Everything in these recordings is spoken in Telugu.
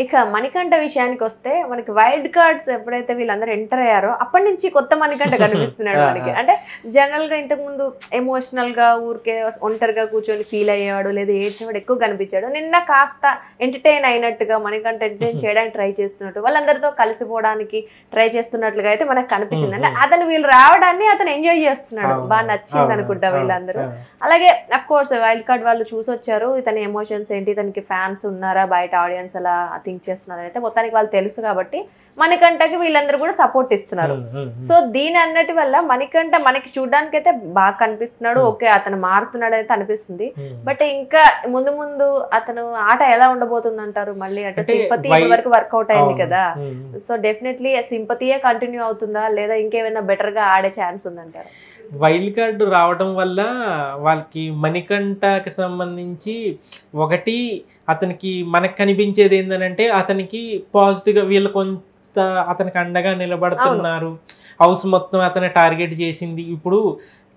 ఇక మణికంఠ విషయానికి వస్తే మనకి వైల్డ్ కార్డ్స్ ఎప్పుడైతే వీళ్ళందరూ ఎంటర్ అయ్యారో అప్పటి నుంచి కొత్త మణికంఠ కనిపిస్తున్నాడు మనకి. అంటే జనరల్ గా ఇంతకు ముందు ఎమోషనల్ గా ఊరికే ఒంటరిగా కూర్చొని ఫీల్ అయ్యేవాడు లేదా ఏడ్చేవాడు ఎక్కువ కనిపించాడు. నిన్న కాస్త ఎంటర్టైన్ అయినట్టుగా మణికంఠ ఎంటర్టైన్ చేయడానికి ట్రై చేస్తున్నట్టు, వాళ్ళందరితో కలిసిపోవడానికి ట్రై చేస్తున్నట్లుగా అయితే మనకు కనిపించింది. అంటే అతను వీళ్ళు రావడాన్ని అతను ఎంజాయ్ చేస్తున్నాడు, బాగా నచ్చింది అనుకుంటా వీళ్ళందరూ. అలాగే అఫ్ కోర్స్ వైల్డ్ కార్డ్ వాళ్ళు చూసొచ్చారు ఇతని ఎమోషన్స్ ఏంటి, ఇతనికి ఫ్యాన్స్ ఉన్నారా, బయట ఆడియన్స్ అలా థింక్ చేస్తున్నారు అయితే మొత్తానికి వాళ్ళు తెలుసు కాబట్టి మణికంఠకి వీళ్ళందరూ కూడా సపోర్ట్ ఇస్తున్నారు. సో దీని అన్నటి వల్ల మణికంఠ మనకి చూడడానికి అయితే బాగా కనిపిస్తున్నాడు, ఓకే అతను మారుతున్నాడు అయితే అనిపిస్తుంది. బట్ ఇంకా ముందు ముందు అతను ఆట ఎలా ఉండబోతుంది అంటారు? మళ్ళీ అంటే సింపతి వరకు వర్కౌట్ అయింది కదా, సో డెఫినెట్లీ సింపతియే కంటిన్యూ అవుతుందా లేదా ఇంకేమైనా బెటర్ గా ఆడే ఛాన్స్ ఉందంటారు? వైల్డ్ కార్డు రావడం వల్ల వాళ్ళకి మణికంఠకి సంబంధించి ఒకటి అతనికి మనకు కనిపించేది ఏంటంటే అతనికి పాజిటివ్గా వీళ్ళు కొంత అతనికి అండగా నిలబడుతున్నారు. హౌస్ మొత్తం అతను టార్గెట్ చేసింది. ఇప్పుడు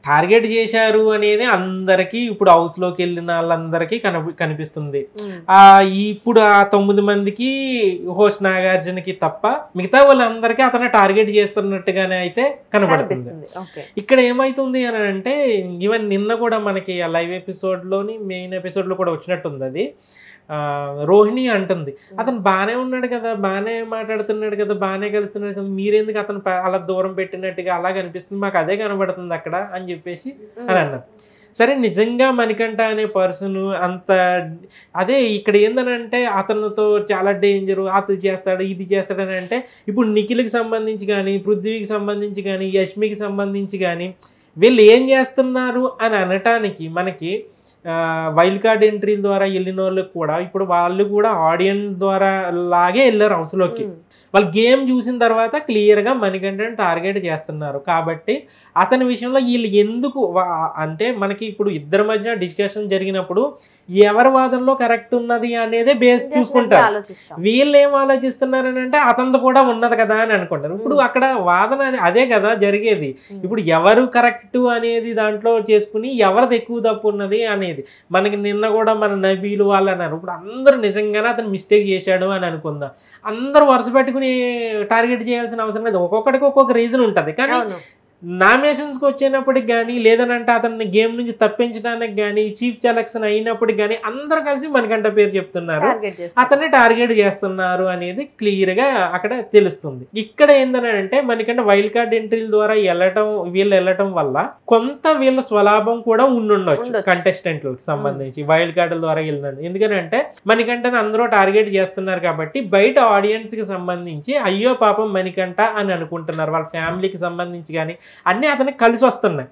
టార్గెట్ చేశారు అనేది అందరికీ ఇప్పుడు హౌస్లోకి వెళ్ళిన వాళ్ళందరికీ కనిపిస్తుంది. ఇప్పుడు ఆ 9 మందికి హోస్ట్ నాగార్జునకి తప్ప మిగతా వాళ్ళందరికీ అతను టార్గెట్ చేస్తున్నట్టుగానే అయితే కనబడుతుంది. ఇక్కడ ఏమైతుంది అని అంటే ఈవెన్ నిన్న కూడా మనకి ఆ లైవ్ ఎపిసోడ్లోని మెయిన్ ఎపిసోడ్లో కూడా వచ్చినట్టుంది. అది రోహిణి అంటుంది అతను బాగానే ఉన్నాడు కదా, బాగానే మాట్లాడుతున్నాడు కదా, బాగానే కలుస్తున్నాడు కదా, మీరెందుకు అతను అలా దూరం పెట్టినట్టుగా అలా కనిపిస్తుంది, మాకు అదే కనబడుతుంది అక్కడ అని చెప్పేసి అని అన్నారు. సరే నిజంగా మణికంఠ అనే పర్సన్ అంత అదే ఇక్కడ ఏందనంటే అతనితో చాలా డేంజరు, అతను చేస్తాడు ఇది చేస్తాడని అంటే ఇప్పుడు నిఖిల్కి సంబంధించి కానీ, పృథ్వీకి సంబంధించి కానీ, యష్మికి సంబంధించి కానీ వీళ్ళు ఏం చేస్తున్నారు అని అనటానికి మనకి వైల్డ్ కార్డ్ ఎంట్రీ ద్వారా వెళ్ళిన వాళ్ళకి కూడా ఇప్పుడు వాళ్ళు కూడా ఆడియన్స్ ద్వారా లాగే వెళ్ళారు హౌస్లోకి. వాళ్ళు గేమ్ చూసిన తర్వాత క్లియర్గా మణికంఠని టార్గెట్ చేస్తున్నారు. కాబట్టి అతని విషయంలో వీళ్ళు ఎందుకు అంటే మనకి ఇప్పుడు ఇద్దరి మధ్య డిస్కషన్ జరిగినప్పుడు ఎవరి వాదనలో కరెక్ట్ ఉన్నది అనేదే బేస్ చూసుకుంటారు. వీళ్ళు ఏం ఆలోచిస్తున్నారని అంటే అతనితో కూడా ఉన్నది కదా అని అనుకుంటారు. ఇప్పుడు అక్కడ వాదన అదే కదా జరిగేది. ఇప్పుడు ఎవరు కరెక్ట్ అనేది దాంట్లో చేసుకుని ఎవరిది ఎక్కువ తప్పు ఉన్నది అనేది మనకి నిన్న కూడా మన నబీలు వాళ్ళు అన్నారు. ఇప్పుడు అందరూ నిజంగానే అతను మిస్టేక్ చేశాడు అని అనుకుందాం, అందరూ వరుస పెట్టుకుని టార్గెట్ చేయాల్సిన అవసరం లేదు. ఒక్కొక్కడికి ఒక్కొక్క రీజన్ ఉంటుంది. కానీ నామినేషన్స్కి వచ్చేటప్పటికి కానీ లేదనంటే అతన్ని గేమ్ నుంచి తప్పించడానికి కానీ చీఫ్ సెలక్షన్ అయినప్పటికి కానీ అందరూ కలిసి మణికంఠ పేరు చెప్తున్నారు, అతన్ని టార్గెట్ చేస్తున్నారు అనేది క్లియర్గా అక్కడ తెలుస్తుంది. ఇక్కడ ఏంటంటే మణికంఠ వైల్డ్ కార్డ్ ఎంట్రీల ద్వారా వీళ్ళు వెళ్ళటం వల్ల కొంత వీళ్ళ స్వలాభం కూడా ఉండొచ్చు కంటెస్టెంట్లకు సంబంధించి వైల్డ్ కార్డుల ద్వారా వెళ్ళినట్టు. ఎందుకంటే మణికంఠని అందరూ టార్గెట్ చేస్తున్నారు కాబట్టి బయట ఆడియన్స్ కి సంబంధించి అయ్యో పాపం మణికంఠ అని అనుకుంటున్నారు. వాళ్ళ ఫ్యామిలీకి సంబంధించి కానీ అన్ని అతనికి కలిసి వస్తున్నాయి.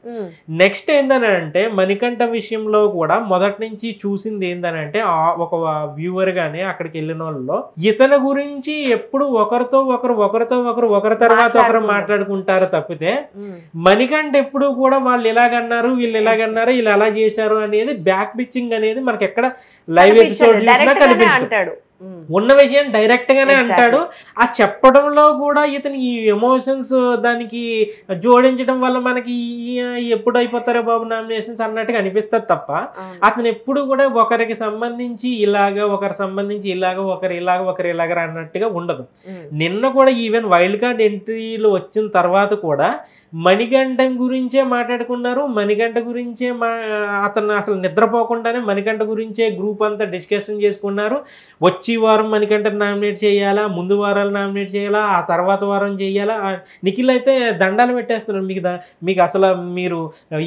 నెక్స్ట్ ఏంటంటే మణికంఠ విషయంలో కూడా మొదటి నుంచి చూసింది ఏంటంటే ఒక వ్యూవర్ గానే అక్కడికి వెళ్ళిన వాళ్ళలో ఇతని గురించి ఎప్పుడు ఒకరి తర్వాత ఒకరు మాట్లాడుకుంటారు తప్పితే మణికంఠ ఎప్పుడు కూడా వాళ్ళు ఇలాగన్నారు వీళ్ళు ఇలాగన్నారు వీళ్ళు ఎలా చేశారు అనేది బ్యాక్ పిచ్చింగ్ అనేది మనకి ఎక్కడ లైవ్ ఎపిసోడ్ చూసినా కనిపించాడు. ఉన్న విషయం డైరెక్ట్ గానే అంటాడు. ఆ చెప్పడంలో కూడా ఇతని ఈ ఎమోషన్స్ దానికి జోడించడం వల్ల మనకి ఎప్పుడు అయిపోతారో బాబు నామినేషన్స్ అన్నట్టుగా అనిపిస్తుంది తప్ప అతను ఎప్పుడు కూడా ఒకరికి సంబంధించి ఇలాగా ఒకరి సంబంధించి ఇలాగా ఒకరు ఇలాగా అన్నట్టుగా ఉండదు. నిన్న కూడా ఈవెన్ వైల్డ్ కార్డ్ ఎంట్రీలు వచ్చిన తర్వాత కూడా మణికంఠ గురించే మాట్లాడుకున్నారు. మణికంఠ గురించే అతను అసలు నిద్రపోకుండానే మణికంఠ గురించే గ్రూప్ అంతా డిస్కషన్ చేసుకున్నారు. వచ్చి వారం మణికంఠ నామినేట్ చేయాలా, ముందు వారాలు నామినేట్ చేయాలా, ఆ తర్వాత వారం చేయాలా. నిఖిల్ అయితే దండాలు పెట్టేస్తున్నారు, మీకు అసలు మీరు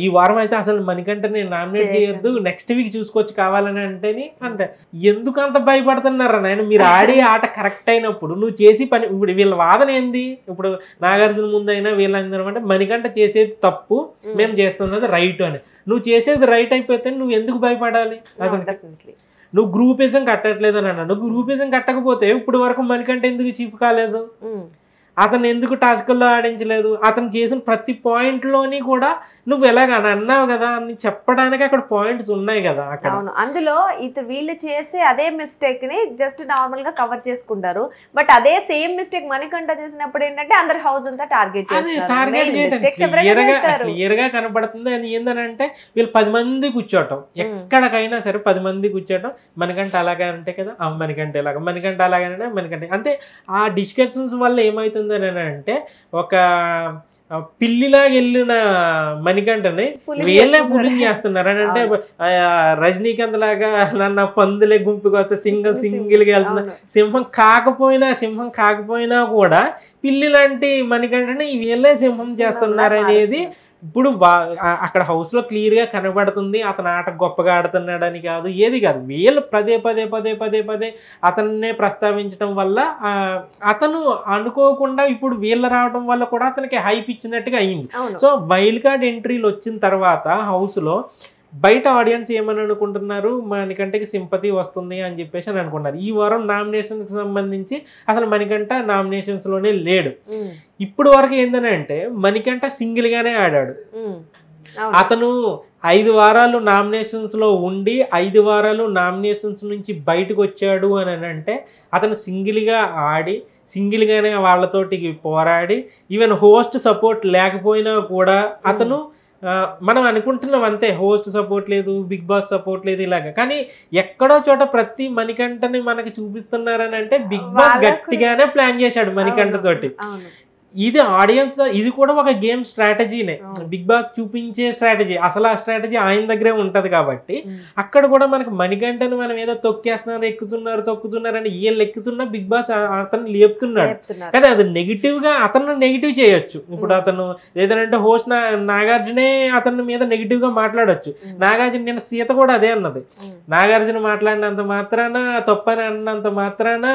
ఈ వారం అయితే అసలు మణికంఠని నామినేట్ చేయొద్దు, నెక్స్ట్ వీక్ చూసుకోవచ్చు కావాలని అంటే ఎందుకు అంత భయపడుతున్నారు నాయన? మీరు ఆడే ఆట కరెక్ట్ అయినప్పుడు నువ్వు చేసి పని. ఇప్పుడు వీళ్ళ వాదన ఏంది? ఇప్పుడు నాగార్జున ముందైనా వీళ్ళందరూ అంటే మణికంఠ చేసేది తప్పు, మేము చేస్తున్నది రైట్ అని. నువ్వు చేసేది రైట్ అయిపోతే నువ్వు ఎందుకు భయపడాలి? అతనికి నువ్వు గ్రూపిజం కట్టట్లేదు అని అన్నా. నువ్వు గ్రూపిజం కట్టకపోతే ఇప్పుడు వరకు మణికంఠ ఎందుకు చీఫ్ కాలేదు? అతను ఎందుకు టాస్కుల్లో ఆడించలేదు, అతను చేసిన ప్రతి పాయింట్లోని కూడా నువ్వు ఎలాగ అని అన్నావు కదా అని చెప్పడానికి అక్కడ పాయింట్స్ ఉన్నాయి కదా అక్కడ. అవును, అందులో వీళ్ళు చేసే అదే మిస్టేక్ ని జస్ట్ నార్మల్ గా కవర్ చేసుకుంటారు. బట్ అదే సేమ్ మిస్టేక్ మణికంఠ చేసినప్పుడు ఏంటంటే అందరు హౌస్ అంతా టార్గెట్ క్లియర్ గా కనపడుతుంది. అది ఏంటంటే వీళ్ళు 10 మంది కూర్చోటం, ఎక్కడికైనా సరే 10 మంది కూర్చోటం, మనకంటే అలాగే అంటే కదా మనకంటే ఇలాగ, మనకంటే అలాగే మనకంటే అంతే. ఆ డిస్కషన్స్ వల్ల ఏమవుతుంది అని అంటే ఒక పిల్లిలాగా వెళ్ళిన మణికంఠని వీళ్ళే పులింగ్ చేస్తున్నారు అని అంటే రజనీకాంత్ లాగా నన్ను పందులే గుంపుగా వస్తే సింగిల్గా వెళ్తున్నా. సింహం కాకపోయినా కూడా పిల్లి లాంటి మణికంఠని వీళ్ళే సింహం చేస్తున్నారు అనేది ఇప్పుడు అక్కడ హౌస్ లో క్లియర్ గా కనబడుతుంది. అతను ఆట గొప్పగా ఆడుతున్నాడని కాదు, ఏది కాదు, వీళ్ళు పదే అతన్నే ప్రస్తావించడం వల్ల అతను అనుకోకుండా ఇప్పుడు వీళ్ళు రావడం వల్ల కూడా అతనికి హైప్ ఇచ్చినట్టుగా అయింది. సో వైల్డ్ కార్డ్ ఎంట్రీలు వచ్చిన తర్వాత హౌస్ లో బయట ఆడియన్స్ ఏమని అనుకుంటున్నారు, మణికంఠకి సింపతి వస్తుంది అని చెప్పేసి అని అనుకున్నారు. ఈ వారం నామినేషన్కి సంబంధించి అసలు మణికంఠ నామినేషన్స్లోనే లేడు. ఇప్పుడు వరకు ఏంటంటే మణికంఠ సింగిల్గానే ఆడాడు. అతను 5 వారాలు నామినేషన్స్లో ఉండి 5 వారాలు నామినేషన్స్ నుంచి బయటకు వచ్చాడు అని అంటే అతను సింగిల్గా ఆడి సింగిల్గానే వాళ్ళతోటి పోరాడి ఈవెన్ హోస్ట్ సపోర్ట్ లేకపోయినా కూడా అతను మనం అనుకుంటున్నాం అంతే, హోస్ట్ సపోర్ట్ లేదు, బిగ్ బాస్ సపోర్ట్ లేదు ఇలాగా, కానీ ఎక్కడో చోట ప్రతి మణికంఠని మనకి చూపిస్తున్నారని అంటే బిగ్ బాస్ గట్టిగానే ప్లాన్ చేశాడు మణికంఠ తోటి. ఇది ఆడియన్స్, ఇది కూడా ఒక గేమ్ స్ట్రాటజీనే, బిగ్ బాస్ చూపించే స్ట్రాటజీ. అసలు ఆ స్ట్రాటజీ ఆయన దగ్గరే ఉంటది కాబట్టి అక్కడ కూడా మనకి మణికంఠను మనం ఏదో తొక్కుతున్నారు అని వీళ్ళు ఎక్కుతున్నా బిగ్ బాస్ అతను లేపుతున్నాడు. కానీ అది నెగిటివ్ గా అతను నెగిటివ్ చేయొచ్చు. ఇప్పుడు అతను ఏదంటే హోస్ట్ నాగార్జునే అతని మీద నెగిటివ్ గా మాట్లాడొచ్చు. నాగార్జున నిన్న సీత కూడా అదే అన్నది, నాగార్జున మాట్లాడినంత మాత్రాన తప్పని అన్నంత మాత్రాన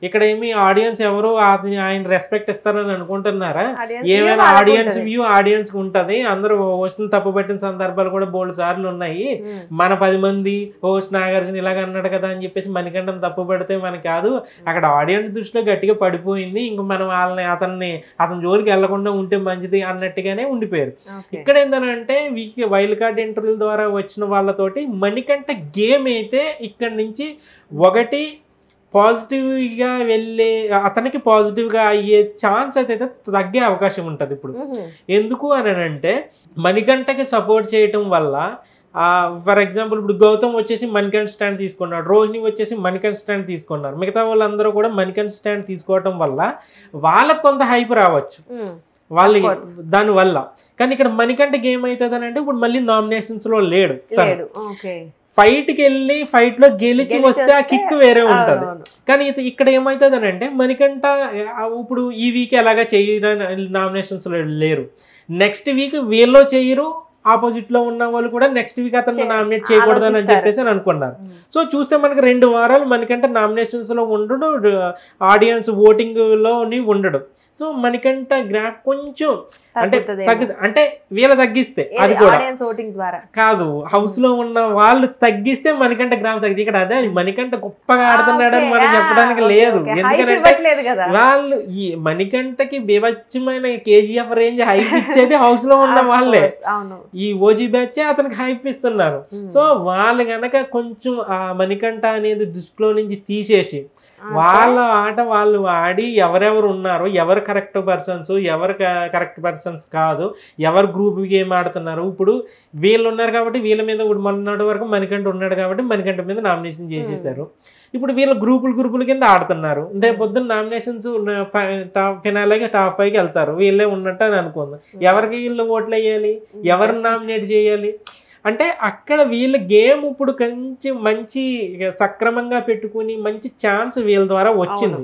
ఇక్కడ ఏమి ఆడియన్స్ ఎవరు ఆయన రెస్పెక్ట్ ఇస్తారని అనుకుంటారు. ఏమైనా ఆడియన్స్ వ్యూ ఆడియన్స్ ఉంటది, అందరూ హోస్ట్ తప్పు పెట్టిన సందర్భాలు కూడా బోల్డ్ సార్లు ఉన్నాయి. మన 10 మంది హోస్ట్ నాగార్జున ఇలాగ అన్నాడు కదా అని చెప్పేసి మణికంఠను తప్పు పెడితే మనకి కాదు, అక్కడ ఆడియన్స్ దృష్టిలో గట్టిగా పడిపోయింది, ఇంక మనం అతని జోలికి వెళ్లకుండా ఉంటే మంచిది అన్నట్టుగానే ఉండిపోయారు. ఇక్కడ ఏంటంటే వైల్డ్ కార్డ్ ఇంటర్వ్యూల ద్వారా వచ్చిన వాళ్ళతోటి మణికంఠ గేమ్ అయితే ఇక్కడ నుంచి ఒకటి పాజిటివ్గా వెళ్ళే అతనికి పాజిటివ్గా అయ్యే ఛాన్స్ అయితే తగ్గే అవకాశం ఉంటుంది ఇప్పుడు. ఎందుకు అని అంటే మణికంఠకి సపోర్ట్ చేయటం వల్ల ఫర్ ఎగ్జాంపుల్ ఇప్పుడు గౌతమ్ వచ్చేసి మణికంఠ స్టాండ్ తీసుకున్నాడు, రోహిణి వచ్చేసి మణికంఠ స్టాండ్ తీసుకున్నారు, మిగతా వాళ్ళందరూ కూడా మణికంఠ స్టాండ్ తీసుకోవటం వల్ల వాళ్ళకు కొంత హైప్ రావచ్చు వాళ్ళు దానివల్ల. కానీ ఇక్కడ మణికంఠకి ఏమవుతుంది అంటే ఇప్పుడు మళ్ళీ నామినేషన్స్ లో లేడు, ఫైట్కి వెళ్ళి ఫైట్ లో గెలిచి వస్తే ఆ కిక్ వేరే ఉంటది. కానీ ఇక్కడ ఏమవుతుంది అని అంటే మణికంఠ ఇప్పుడు ఈ వీక్ ఎలాగా చేయరు, నామినేషన్స్ లో లేరు, నెక్స్ట్ వీక్ వీళ్ళు చేయరు, ఆపోజిట్ లో ఉన్న వాళ్ళు కూడా నెక్స్ట్ వీక్ అతను నామినేట్ చేయకూడదని అని చెప్పేసి అని అనుకున్నారు. సో చూస్తే మనకి 2 వారాలు మణికంఠ నామినేషన్స్ లో ఉండడు, ఆడియన్స్ ఓటింగ్ లోని ఉండడు. సో మణికంఠ గ్రాఫ్ కొంచెం అంటే వీళ్ళ తగ్గిస్తే అది కూడా కాదు, హౌస్ లో ఉన్న వాళ్ళు తగ్గిస్తే మణికంఠ గ్రాఫ్ తగ్గింది. ఇక్కడ అదే మణికంఠ గొప్పగా ఆడుతున్నాడని మనం చెప్పడానికి లేదు, ఎందుకంటే వాళ్ళు ఈ మణికంఠకి బీభత్సమైన KGF రేంజ్ హైప్ ఇచ్చేది హౌస్ లో ఉన్న వాళ్ళే, ఈ ఓజీ బ్యాచ్ అతనికి హైప్ ఇస్తున్నారు. సో వాళ్ళు గనక కొంచెం ఆ మణికంఠ అనేది దృష్టిలో నుంచి తీసేసి వాళ్ళ ఆట వాళ్ళు ఆడి ఎవరెవరు ఉన్నారు, ఎవరు కరెక్ట్ పర్సన్స్, ఎవరు కరెక్ట్ పర్సన్స్ కాదు, ఎవరు గ్రూప్ గేమ్ ఆడుతున్నారు, ఇప్పుడు వీళ్ళు ఉన్నారు కాబట్టి వీళ్ళ మీద ఇప్పుడు మొన్నటి వరకు మణికంఠ ఉన్నాడు కాబట్టి మణికంఠ మీద నామినేషన్ చేసేసారు. ఇప్పుడు వీళ్ళ గ్రూపుల కింద ఆడుతున్నారు, అంటే పొద్దున్న నామినేషన్స్ ఫినాలేగా టాప్ 5కి వెళ్తారు, వీళ్ళే ఉన్నట్టు అని అనుకుందాం, ఎవరికి వీళ్ళు ఓట్లు వేయాలి, ఎవరిని నామినేట్ చేయాలి అంటే అక్కడ వీళ్ళ గేమ్ ఇప్పుడు కొంచెం మంచి సక్రమంగా పెట్టుకుని మంచి ఛాన్స్ వీళ్ళ ద్వారా వచ్చింది.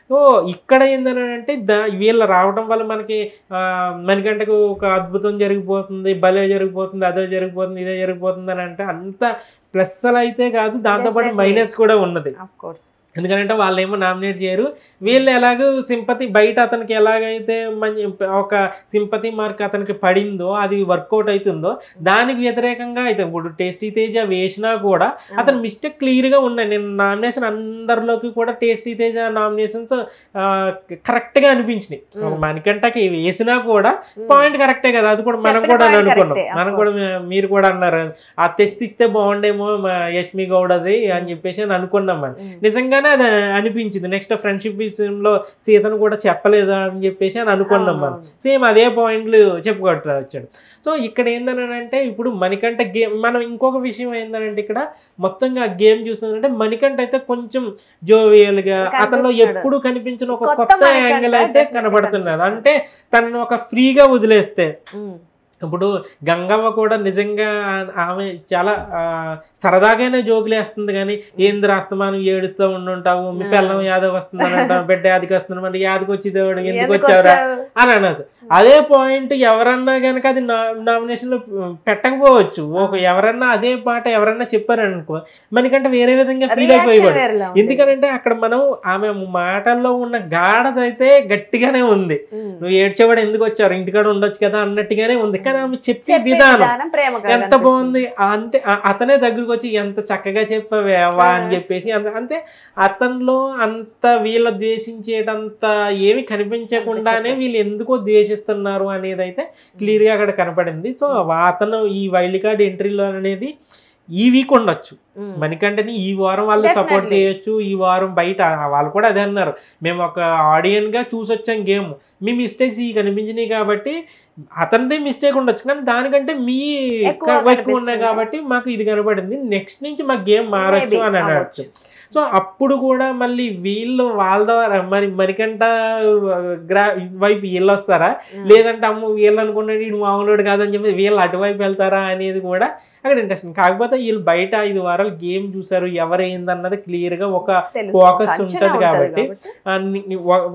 సో ఇక్కడ ఏంటంటే వీళ్ళు రావడం వల్ల మనకి మణికంఠకు ఒక అద్భుతం జరిగిపోతుంది, భలే జరిగిపోతుంది, అదే జరిగిపోతుంది, ఇదే జరిగిపోతుంది అని అంటే అంత ప్లస్ అయితే కాదు, దాంతోపాటు మైనస్ కూడా ఉన్నది. ఎందుకంటే వాళ్ళేమో నామినేట్ చేయరు, వీళ్ళు ఎలాగో సింపతి బయట అతనికి ఎలాగైతే ఒక సింపతి మార్క్ అతనికి పడిందో అది వర్కౌట్ అవుతుందో దానికి వ్యతిరేకంగా అయితే ఇప్పుడు టేస్టీ తేజ వేసినా కూడా అతని మిస్టేక్ క్లియర్గా ఉన్నాయి. నేను నామినేషన్ అందరిలోకి కూడా టేస్టీ తేజ నామినేషన్స్ కరెక్ట్గా అనిపించినాయి. మణికంఠకి వేసినా కూడా పాయింట్ కరెక్టే కదా, అది కూడా మనం కూడా అనుకున్నాం, మనం కూడా మీరు కూడా అన్నారు ఆ తెస్తే బాగుండేమో యష్మి గౌడది అని చెప్పేసి అని అనుకున్నాం. అని నిజంగానే అది అనిపించింది. నెక్స్ట్ ఫ్రెండ్షిప్ విషయంలో సీతను కూడా చెప్పలేదా అని చెప్పేసి అని అనుకున్నాం మనం. సేమ్ అదే పాయింట్లు చెప్పుకోవట్లే వచ్చాడు. సో ఇక్కడ ఏంటంటే ఇప్పుడు మణికంఠ గేమ్ మనం ఇంకొక విషయం ఏంటంటే ఇక్కడ మొత్తంగా గేమ్ చూస్తుందంటే మణికంఠ అయితే కొంచెం జోవియల్గా అతనిలో ఎప్పుడు కనిపించిన ఒక కొత్త యాంగిల్ అయితే కనబడుతున్నది. అంటే తనను ఒక ఫ్రీగా వదిలేస్తే ఇప్పుడు గంగవ్వ కూడా నిజంగా ఆమె చాలా సరదాగానే జోకులు వేస్తుంది, కానీ ఏంది రాస్తమాను ఏడుస్తూ ఉండుంటావు, మీ పిల్లం యాదవ్ వస్తుందని అంటావు, బిడ్డ యాదికి వస్తుంది, మరి యాదికి వచ్చి దేవుడు ఎందుకు వచ్చావురా అని అన్నది. అదే పాయింట్ ఎవరన్నా కనుక అది నామినేషన్లో పెట్టకపోవచ్చు, ఎవరన్నా అదే మాట ఎవరన్నా చెప్పారనుకో మనకంటే వేరే విధంగా ఫీల్ అయిపోయేవాడు. ఎందుకంటే అక్కడ మనం ఆమె మాటల్లో ఉన్న గాఢత అయితే గట్టిగానే ఉంది. నువ్వు ఏడ్చేవాడు ఎందుకు వచ్చారు, ఇంటికాడ ఉండొచ్చు కదా అన్నట్టుగానే ఉంది. కానీ ఆమె చెప్పే విధానం ఎంత బాగుంది. అంటే అతనే దగ్గరకు వచ్చి ఎంత చక్కగా చెప్పావా అని చెప్పేసి అంటే అతనిలో అంత వీళ్ళ ద్వేషించేటంత ఏమి కనిపించకుండానే వీళ్ళు ఎందుకో ద్వేషిస్తున్నారు అనేది అయితే క్లియర్గా అక్కడ కనపడింది. సో అతను ఈ వైల్డ్ కార్డ్ ఎంట్రీలో అనేది ఈ వీక్ ఉండొచ్చు, మణికంఠని ఈ వారం వాళ్ళు సపోర్ట్ చేయొచ్చు. ఈ వారం బయట వాళ్ళు కూడా అదే అన్నారు, మేము ఒక ఆడియన్గా చూసొచ్చాం గేమ్, మీ మిస్టేక్స్ ఈ కనిపించినాయి కాబట్టి అతనిదే మిస్టేక్ ఉండొచ్చు, కానీ దానికంటే మీ ఎక్కువ ఉన్నాయి కాబట్టి మాకు ఇది కనపడింది, నెక్స్ట్ నుంచి మాకు గేమ్ మారచ్చు అని అనవచ్చు. సో అప్పుడు కూడా మళ్ళీ వీళ్ళు వాళ్ళ ద్వారా మరి మణికంఠ వైపు వీళ్ళు వస్తారా, లేదంటే అమ్మ వీళ్ళు అనుకున్నాడు వీడు మామూలుడు కాదని చెప్పి వీళ్ళు అటువైపు వెళ్తారా అనేది కూడా అక్కడ ఇంట్రెస్టింగ్. కాకపోతే వీళ్ళు బయట 5 వారాలు గేమ్ చూసారు, ఎవరేందన్నది క్లియర్గా ఒక ఫోకస్ ఉంటుంది కాబట్టి.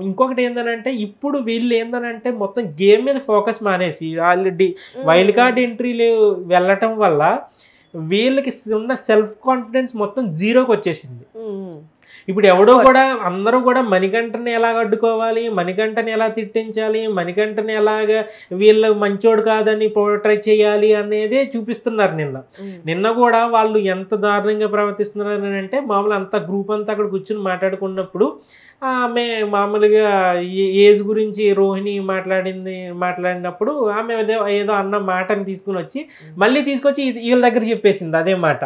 ఇంకొకటి ఏంటంటే ఇప్పుడు వీళ్ళు ఏంటంటే మొత్తం గేమ్ మీద ఫోకస్ మానేసి ఆల్రెడీ వైల్డ్ కార్డ్ ఎంట్రీలు వెళ్ళటం వల్ల వీళ్ళకి ఉన్న సెల్ఫ్ కాన్ఫిడెన్స్ మొత్తం జీరోకి వచ్చేసింది. ఇప్పుడు ఎవడో కూడా అందరూ కూడా మణికంఠని ఎలాగ అడ్డుకోవాలి, మణికంఠని ఎలా తిట్టించాలి, మణికంఠని ఎలాగ వీళ్ళు మంచోడు కాదని పోర్ట్రే చేయాలి అనేదే చూపిస్తున్నారు. నిన్న కూడా వాళ్ళు ఎంత దారుణంగా ప్రవర్తిస్తున్నారు అంటే మామూలు అంతా గ్రూప్ అంతా అక్కడ కూర్చుని మాట్లాడుకున్నప్పుడు ఆమె మామూలుగా ఏజ్ గురించి రోహిణి మాట్లాడినప్పుడు ఆమె ఏదో అన్న మాటని తీసుకుని వచ్చి మళ్ళీ తీసుకొచ్చి వీళ్ళ దగ్గర చెప్పేసింది అదే మాట.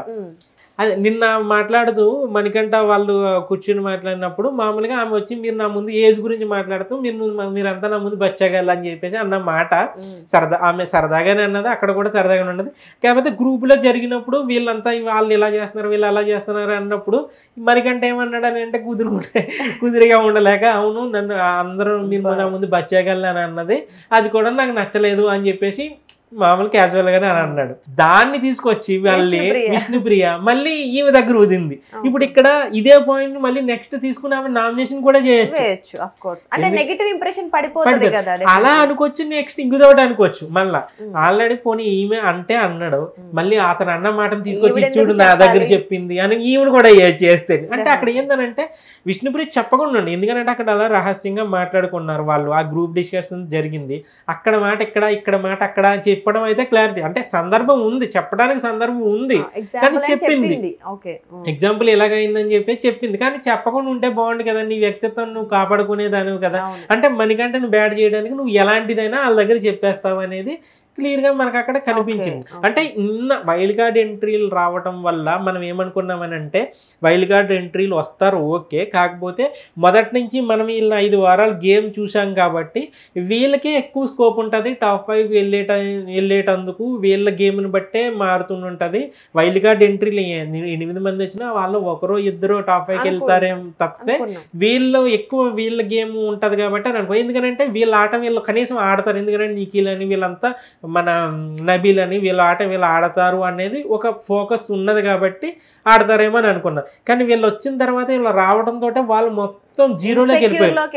అదే నిన్న మాట్లాడుతూ మణికంఠ వాళ్ళు కూర్చుని మాట్లాడినప్పుడు మామూలుగా ఆమె వచ్చి మీరు నా ముందు ఏజ్ గురించి మాట్లాడుతూ మీరంతా నా ముందు బచ్చగల అని చెప్పేసి అన్న మాట ఆమె సరదాగానే అన్నది, అక్కడ కూడా సరదాగానే ఉన్నది. కాకపోతే గ్రూపులో జరిగినప్పుడు వీళ్ళంతా వాళ్ళు ఇలా చేస్తున్నారు వీళ్ళు అలా చేస్తున్నారు అన్నప్పుడు మణికంఠ ఏమన్నాడు అని అంటే కుదిరిగా ఉండలేక అవును నన్ను అందరూ మీరు నా ముందు బచ్చగల అని అన్నది, అది కూడా నాకు నచ్చలేదు అని చెప్పేసి మామూలు క్యాజువల్ గానే అని అన్నాడు. దాన్ని తీసుకొచ్చి మళ్ళీ విష్ణుప్రియ మళ్ళీ ఈమె దగ్గర వదింది. ఇప్పుడు ఇక్కడ ఇదే పాయింట్ మళ్ళీ నెక్స్ట్ తీసుకుని ఆమె నామినేషన్ కూడా చేయొచ్చు. అలా అనుకోవచ్చు, నెక్స్ట్ ఇంకొకటి అనుకోవచ్చు. మళ్ళా ఆల్రెడీ పోనీ ఈమె అంటే అన్నాడు, మళ్ళీ అతను అన్న మాటను తీసుకొచ్చి ఇచ్చుడు నా దగ్గర చెప్పింది అని ఈమెను కూడా చేస్తే అంటే అక్కడ ఏంటంటే విష్ణుప్రియ చెప్పకుండా ఉండి, ఎందుకంటే అక్కడ అలా రహస్యంగా మాట్లాడుకున్నారు వాళ్ళు, ఆ గ్రూప్ డిస్కషన్ జరిగింది, అక్కడ మాట ఇక్కడ మాట అక్కడ చెప్పడం అయితే క్లారిటీ అంటే సందర్భం ఉంది, చెప్పడానికి సందర్భం ఉంది కానీ చెప్పింది. ఎగ్జాంపుల్ ఎలాగైందని చెప్పి చెప్పింది కానీ చెప్పకుండా ఉంటే బాగుండు కదా, నీ వ్యక్తిత్వం నువ్వు కాపాడుకునేదానివి కదా. అంటే మణికంఠను బ్యాడ్ చేయడానికి నువ్వు ఎలాంటిదైనా వాళ్ళ దగ్గర చెప్పేస్తావు అనేది క్లియర్గా మనకు అక్కడ కనిపించింది. అంటే నిన్న వైల్డ్ కార్డ్ ఎంట్రీలు రావటం వల్ల మనం ఏమనుకున్నామని అంటే వైల్డ్ కార్డ్ ఎంట్రీలు వస్తారు ఓకే, కాకపోతే మొదటి నుంచి మనం వీళ్ళ 5 వారాలు గేమ్ చూసాం కాబట్టి వీళ్ళకే ఎక్కువ స్కోప్ ఉంటుంది, టాప్ 5 వెళ్ళేటందుకు వీళ్ళ గేమ్ని బట్టే మారుతుంటుంది. వైల్డ్ కార్డ్ ఎంట్రీలు 8 మంది వచ్చినా వాళ్ళు ఒకరో ఇద్దరు టాప్ 5కి వెళ్తారేం తప్పితే వీళ్ళు ఎక్కువ వీళ్ళ గేమ్ ఉంటుంది కాబట్టి అని అనుకో. ఎందుకంటే వీళ్ళ ఆట వీళ్ళు కనీసం ఆడతారు, ఎందుకంటే నిఖిల్ అని వీళ్ళంతా మన నబీల్ అని వీళ్ళు ఆడతారు అనేది ఒక ఫోకస్ ఉన్నది కాబట్టి ఆడతారేమో అని అనుకున్నారు. కానీ వీళ్ళు వచ్చిన తర్వాత వీళ్ళు రావడంతో వాళ్ళు మొత్తం మొత్తం జీరోలోకి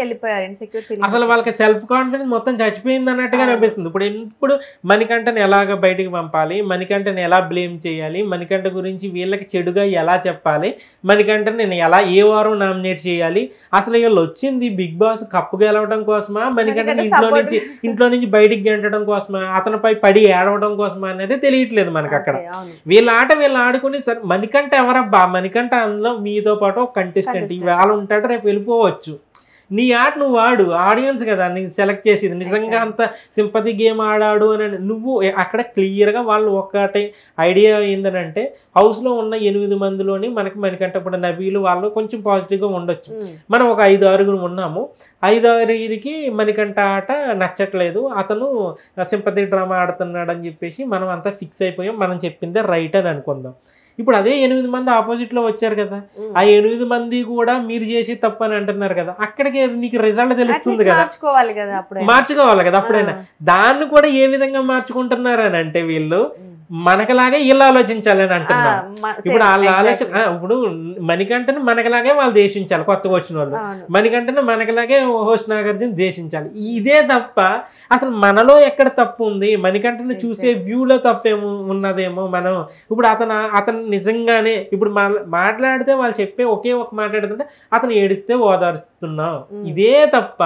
వెళ్ళిపోయారు. ఇన్సెక్యూర్ ఫీలింగ్, అసలు వాళ్ళకి సెల్ఫ్ కాన్ఫిడెన్స్ మొత్తం చచ్చిపోయింది అన్నట్టుగా అనిపిస్తుంది. ఇప్పుడు మణికంఠని ఎలాగ బయటికి పంపాలి, మణికంఠని ఎలా బ్లేమ్ చేయాలి, మణికంఠ గురించి వీళ్ళకి చెడుగా ఎలా చెప్పాలి, మణికంఠని నేను ఎలా ఏ వారం నామినేట్ చేయాలి, అసలు వీళ్ళు వచ్చింది బిగ్ బాస్ కప్పు గెలవడం కోసమా, మణికంఠని ఇంట్లో నుంచి బయటికి గెంటడం కోసమా, అతనిపై పడి ఏడవడం కోసమా అనేది తెలియట్లేదు మనకి అక్కడ. వీళ్ళ ఆట వీళ్ళు ఆడుకుని సరే మణికంఠ ఎవరబ్బా, మణికంఠ అందులో మీతో పాటు ఒక కంటెస్టెంట్ ఇవాళ ఉంటాడు, రేపు వెళ్ళిపోవచ్చు. నీ ఆట నువ్వు ఆడు, ఆడియన్స్ కదా నీకు సెలెక్ట్ చేసేది. నిజంగా అంత సింపతి గేమ్ ఆడాడు అని నువ్వు అక్కడ క్లియర్గా వాళ్ళు ఒకటే ఐడియా ఏంటంటే హౌస్లో ఉన్న 8 మందిలోని మనకి మణికంఠ ఇప్పుడు నబీలు వాళ్ళు కొంచెం పాజిటివ్గా ఉండొచ్చు. మనం ఒక 5-6 ఉన్నాము, 5-6కి మణికంఠ ఆట నచ్చట్లేదు, అతను సింపతి డ్రామా ఆడుతున్నాడు అని చెప్పేసి మనం అంతా ఫిక్స్ అయిపోయాం, మనం చెప్పిందే రైట్ అని అనుకుందాం. ఇప్పుడు అదే 8 మంది ఆపోజిట్లో వచ్చారు కదా, ఆ 8 మంది కూడా మీరు చేసి తప్పు అని అంటున్నారు కదా, అక్కడికి నీకు రిజల్ట్ తెలుస్తుంది కదా, మార్చుకోవాలి కదా అప్పుడైనా. దాన్ని కూడా ఏ విధంగా మార్చుకుంటున్నారు అని అంటే వీళ్ళు మనకలాగే వీళ్ళు ఆలోచించాలని అంటున్నారు. ఇప్పుడు వాళ్ళ ఆలోచన ఇప్పుడు మణికంఠను మనకలాగే వాళ్ళు దేశించాలి, కొత్తగా వచ్చిన వాళ్ళు మణికంఠను మనకలాగే హోస్ట్ నాగార్జున దేశించాలి. ఇదే తప్ప అసలు మనలో ఎక్కడ తప్పు ఉంది, మణికంఠను చూసే వ్యూలో తప్పేమో ఉన్నదేమో. మనం ఇప్పుడు అతను నిజంగానే ఇప్పుడు మాట్లాడితే వాళ్ళు చెప్పే ఒకే ఒక మాట్లాడుతుంటే అతను ఏడిస్తే ఓదార్చుతున్నాం, ఇదే తప్ప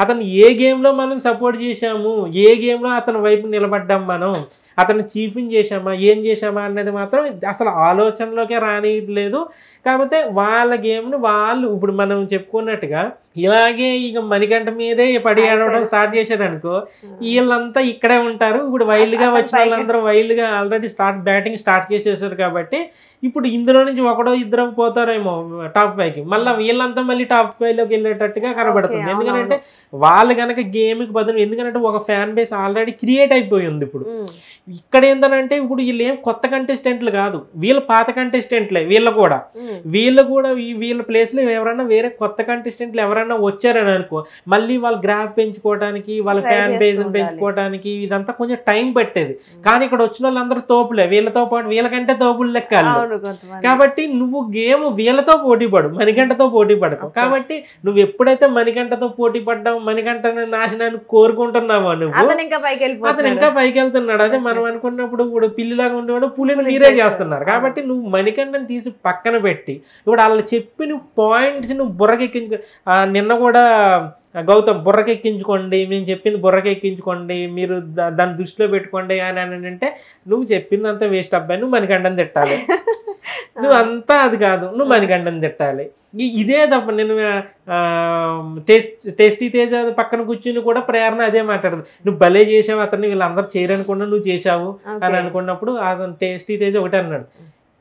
అతను ఏ గేమ్లో మనం సపోర్ట్ చేశాము, ఏ గేమ్లో అతని వైపు నిలబడ్డాం, మనం అతను చీఫింగ్ చేశామా ఏం చేశామా అన్నది మాత్రం అసలు ఆలోచనలోకే రానియట్లేదు. కాకపోతే వాళ్ళ గేమ్ని వాళ్ళు ఇప్పుడు మనం చెప్పుకున్నట్టుగా ఇలాగే ఇక మణికంఠ మీదే పడి ఆడవడం స్టార్ట్ చేశారనుకో, వీళ్ళంతా ఇక్కడే ఉంటారు. ఇప్పుడు వైల్డ్గా వచ్చిన వాళ్ళందరూ వైల్డ్గా ఆల్రెడీ బ్యాటింగ్ స్టార్ట్ చేసేసారు కాబట్టి ఇప్పుడు ఇందులో నుంచి ఒకడో ఇద్దరు పోతారేమో టాప్ 5కి, మళ్ళీ వీళ్ళంతా మళ్ళీ టాప్ 5లోకి వెళ్ళేటట్టుగా కనబడుతుంది. ఎందుకంటే వాళ్ళు కనుక గేమ్కి బదులు, ఎందుకంటే ఒక ఫ్యాన్ బేస్ ఆల్రెడీ క్రియేట్ అయిపోయి ఉంది. ఇప్పుడు ఇక్కడ ఏంటంటే ఇప్పుడు వీళ్ళు ఏం కొత్త కంటెస్టెంట్లు కాదు, వీళ్ళు పాత కంటెస్టెంట్లే. వీళ్ళు కూడా వీళ్ళ ప్లేస్లో ఎవరైనా వేరే కొత్త కంటెస్టెంట్లు ఎవరైనా వచ్చారని అనుకో, మళ్ళీ వాళ్ళ గ్రాఫ్ పెంచుకోవడానికి వాళ్ళ ఫ్యాన్ బేస్ పెంచుకోవడానికి ఇదంతా కొంచెం టైం పట్టేది. కానీ ఇక్కడ వచ్చిన వాళ్ళందరూ తోపులే, వీళ్ళతో పాటు వీళ్ళకంటే తోపులు లెక్కలు. కాబట్టి నువ్వు గేమ్ వీళ్ళతో పోటీ పడు, మణికంఠతో పోటీ పడకు. కాబట్టి నువ్వు ఎప్పుడైతే మణికంఠతో పోటీ పడ్డావు, మణికంఠ నాశనాన్ని కోరుకుంటున్నావో నువ్వు, అతను ఇంకా పైకి వెళ్తున్నాడు. అదే మనం అనుకున్నప్పుడు ఇప్పుడు పిల్లిలాగా ఉండేవాడు పులిని మీరే చేస్తున్నారు. కాబట్టి నువ్వు మణికంఠని తీసి పక్కన పెట్టి ఇప్పుడు వాళ్ళు చెప్పిన పాయింట్స్ నువ్వు బుర్రకెక్కించు. నిన్న కూడా గౌతమ్ బుర్రకెక్కించుకోండి, మేము చెప్పింది బుర్రకెక్కించుకోండి, మీరు దాన్ని దృష్టిలో పెట్టుకోండి అని అంటే నువ్వు చెప్పిందంతా వేస్ట్ అబ్బాయి, నువ్వు మణికంఠని తిట్టాలి. నువ్వు అంతా అది కాదు, నువ్వు మణికంఠని తిట్టాలి. ఇదే తప్ప నేను టేస్టీ తేజ పక్కన కూర్చుని కూడా ప్రేరణ అదే మాట్లాడదు, నువ్వు భలే చేసావు, అతన్ని వీళ్ళందరూ చేయరనుకున్నా నువ్వు చేసావు అని అనుకున్నప్పుడు అతను టేస్టీ తేజ ఒకటే అన్నాడు,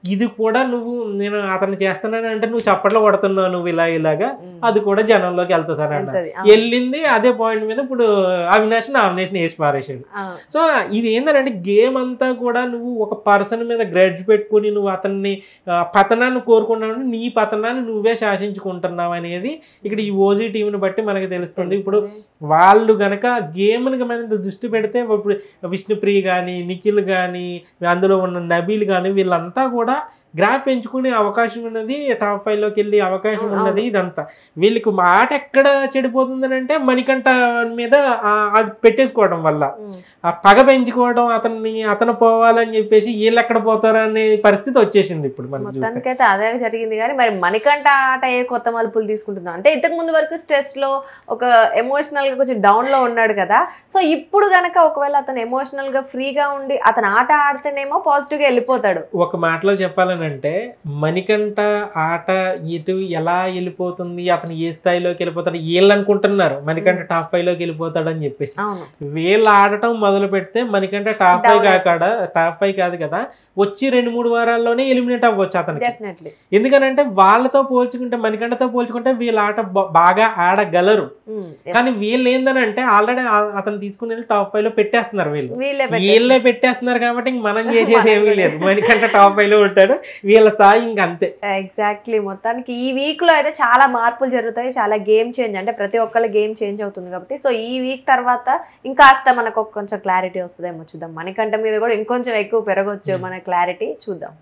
ఇది కూడా నువ్వు నేను అతను చేస్తున్నాను అంటే నువ్వు చప్పట్లో కొడుతున్నావు, నువ్వు ఇలాగా అది కూడా జనంలోకి వెళ్తుందనంట. వెళ్ళింది అదే పాయింట్ మీద ఇప్పుడు అవినాష్ నామినేషన్ వేసి పారేసాడు. సో ఇది ఏంటంటే గేమ్ అంతా కూడా నువ్వు ఒక పర్సన్ మీద గ్రడ్జ్ పెట్టుకుని నువ్వు అతన్ని పతనాన్ని కోరుకున్నావు, నీ పతనాన్ని నువ్వే శాసించుకుంటున్నావు అనేది ఇక్కడ ఈ ఓజీ టీంని బట్టి మనకి తెలుస్తుంది. ఇప్పుడు వాళ్ళు గనక గేమ్ని మన దృష్టి పెడితే ఇప్పుడు విష్ణుప్రియ కానీ నిఖిల్ కానీ అందులో ఉన్న నబీల్ కానీ వీళ్ళంతా కూడా గ్రాఫ్ పెంచుకునే అవకాశం ఉన్నది, టాప్ 5లోకి వెళ్ళే అవకాశం ఉన్నది. ఇదంతా వీళ్ళకి మాట ఎక్కడ చెడిపోతుందని అంటే మణికంఠ మీద అది పెట్టేసుకోవడం వల్ల ఆ పగ పెంచుకోవడం, అతను పోవాలని చెప్పేసి వీళ్ళు ఎక్కడ పోతారు అనే పరిస్థితి వచ్చేసింది ఇప్పుడు మనకి. అదే జరిగింది. కానీ మరి మణికంఠ ఆట ఏ కొత్త మలుపులు తీసుకుంటుందా అంటే ఇంతకు ముందు వరకు స్ట్రెస్ లో ఒక ఎమోషనల్ గా కొంచెం డౌన్ లో ఉన్నాడు కదా, సో ఇప్పుడు గనక ఒకవేళ అతను ఎమోషనల్ గా ఫ్రీగా ఉండి అతను ఆట ఆడితేనేమో పాజిటివ్ గా వెళ్ళిపోతాడు. ఒక మాటలో చెప్పాలని అంటే మణికంఠ ఆట ఇటు ఎలా వెళ్ళిపోతుంది, అతను ఏ స్థాయిలోకి వెళ్ళిపోతాడు, వీళ్ళు అనుకుంటున్నారు మణికంఠ టాప్ 5లోకి వెళ్ళిపోతాడు అని చెప్పేసి. వీళ్ళు ఆడటం మొదలు పెడితే మణికంఠ టాప్ 5 కాదు కదా, వచ్చి 2-3 వారాల్లోనే ఎలిమినేట్ అవ్వచ్చు అతనికి. ఎందుకనంటే వాళ్ళతో పోల్చుకుంటే మణికంఠతో పోల్చుకుంటే వీళ్ళ ఆట బాగా ఆడగలరు. కానీ వీళ్ళు ఏందనంటే ఆల్రెడీ అతను తీసుకుని టాప్ 5లో పెట్టేస్తున్నారు, వీళ్ళే పెట్టేస్తున్నారు. కాబట్టి మనం చేసేది ఏమీ లేదు, మణికంఠ టాప్ 5లో ఉంటాడు, వీళ్ళ స్థాయి ఇంకా అంతే. ఎగ్జాక్ట్లీ. మొత్తానికి ఈ వీక్ లో అయితే చాలా మార్పులు జరుగుతాయి, చాలా గేమ్ చేంజ్, అంటే ప్రతి ఒక్కళ్ళ గేమ్ చేంజ్ అవుతుంది కాబట్టి సో ఈ వీక్ తర్వాత ఇంకాస్త మనకు కొంచెం క్లారిటీ వస్తుందేమో చూద్దాం. మణికంఠ మీద కూడా ఇంకొంచెం ఎక్కువ పెరగొచ్చు మన క్లారిటీ, చూద్దాం.